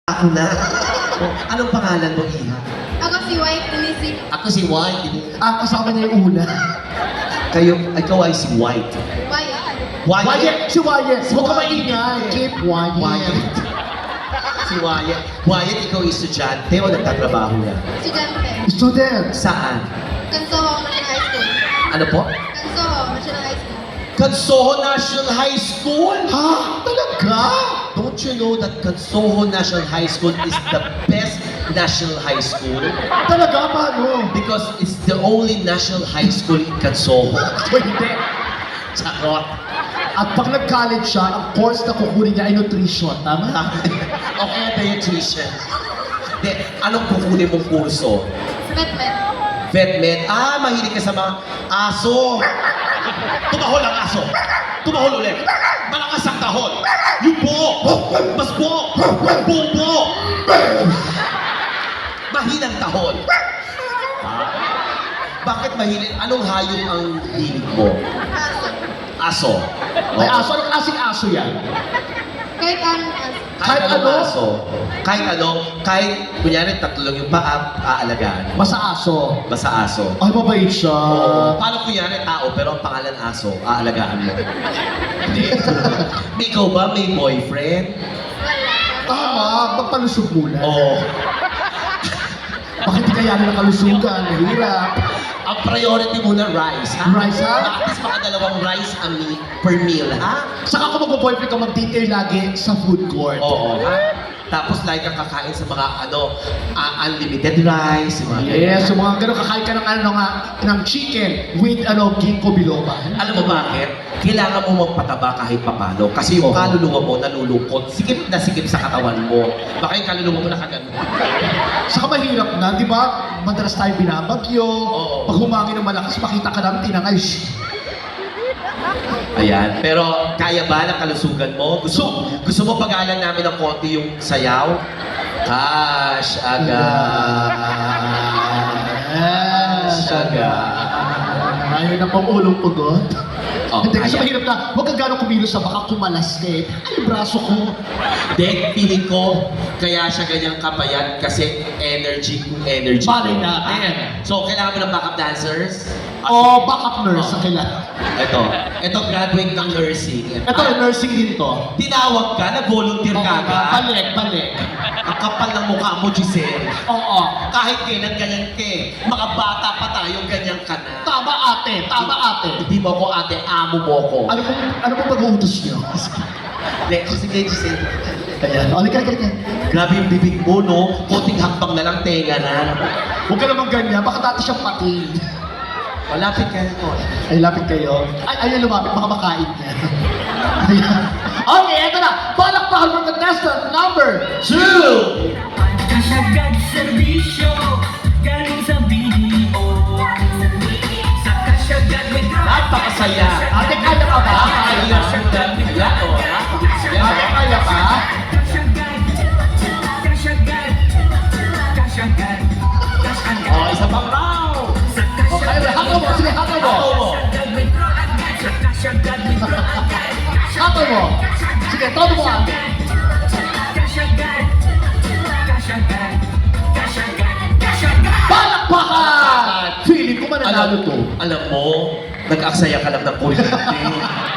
Ako na. Anong pangalan mo, Iha? Ako si White Inisip. Ako si White. Kasama niya yung una. Ikaw ay si White. Wyatt. Wyatt! Si Wyatt! Huwag ka maingay! Keep Wyatt! Wyatt. Si Wyatt. Wyatt, ikaw ay estudyante o nagtatrabaho na? Estudyante. Student! Saan? Kansoho National High School. Ano po? Kansoho National High School. Kansoho National High School? Ha? Talaga? Don't you know that Kansoho National High School is the best national high school? Talaga? Paano? Because it's the only national high school in Kansoho. Hindi. Charot. At pag nag-college siya, ang course na kukunin niya ay nutrition. Tama? Okay, dietitian. De, anong kukunin mong kurso? Vetmet. Vetmed. Mahilig ka sa mga aso. Tumahol ang aso. Tumahol ulit. Malakas ang tahol. Yung buo. Mas buo. Buong buo. Mahilang tahol. Bakit mahilig? Anong hayop ang hilig mo? Aso. Aso. May aso. Anong klaseng aso yan? Kahit anong aso. Kahit Kahit anong ano? aso. Kahit ano. Kahit, kunyari, tatlong yung paa, aalagaan. Basta aso. Basta aso. Ay, mabait siya. Oo. Paano kunyari tao, pero ang pangalan aso, aalagaan mo? Hindi. Ikaw ba may boyfriend? Wala. Tama, magpalusog muna. Oo. Bakit di kaya na nakalusugan? Mahirap. Ang priority muna, rice, ha? Rice, ha? At least makadalawang rice per meal, ha? Saka kung mag-boyfriend ka, mag-detail lagi sa food court. Oo, ha? Tapos like kang kakain sa mga unlimited rice, yung mga Yes, ganyan. yung mga ganun, kakain ka ng chicken with ginkgo biloba. Alam mo bakit? Kailangan mo magpataba kahit papano. Kasi yung kaluluwa mo nalulungkot. Sikip na sikip sa katawan mo. Baka yung kaluluwa mo nakagano. Saka mahirap na, di ba? Madalas tayo binabagyo. Oo. Pag humangin ng malakas, makita ka namin tinangay. Ayan. Pero kaya ba ng kalusugan mo? Gusto mo pag-aalan namin ng konti yung sayaw? Cash agad. Cash agad. Ayaw na pang ulong pugot. Oh, Hindi, kasi ayan. mahirap na, huwag kang gano'ng kumilos sa baka kumalas ka eh. Ay, yung braso ko. Dek, feeling ko, kaya siya ganyang kapayat kasi energy. Malay natin. So, kailangan mo ng backup dancers? O, backup nurse sa kailangan. Ito graduate ng nursing. Ito, nursing din to. Tinawag ka, nag-volunteer ka agad. Balik. Ang kapal ng mukha mo, Giselle. Oo. Kahit kailan ganyan ke, mga bata pa tayo, ganyan ka na. Tama ate. Hindi mo ako ate, amo mo ko. Ano pong pag-uutos niyo? Sige, Giselle. Ayan. O, halika. Grabe yung bibig mo, no? Konting hakbang na lang, tenga na. Huwag ka naman ganyan, baka dati siyang pating. Malapit ka na, no? Ay, lapit kayo. Ay, lumapit, baka makain niya. Ayan. Okay, eto na. Palakpakan for contestant number 2! Kasyagad serbisyo galing sa BDO. Sa kasyagad may Napakasaya. Ate, kaya ka ba? Kaya o. Ate, kaya ka? Kasyagad. Oh, isa pang round. Okay, hakaw mo. Sige, hakaw mo. Hakaw mo. Sige, todo mo ate. Palakpakan! Feeling ko mananalo to. Alam mo, nag-aksaya ka lang ng kuryente.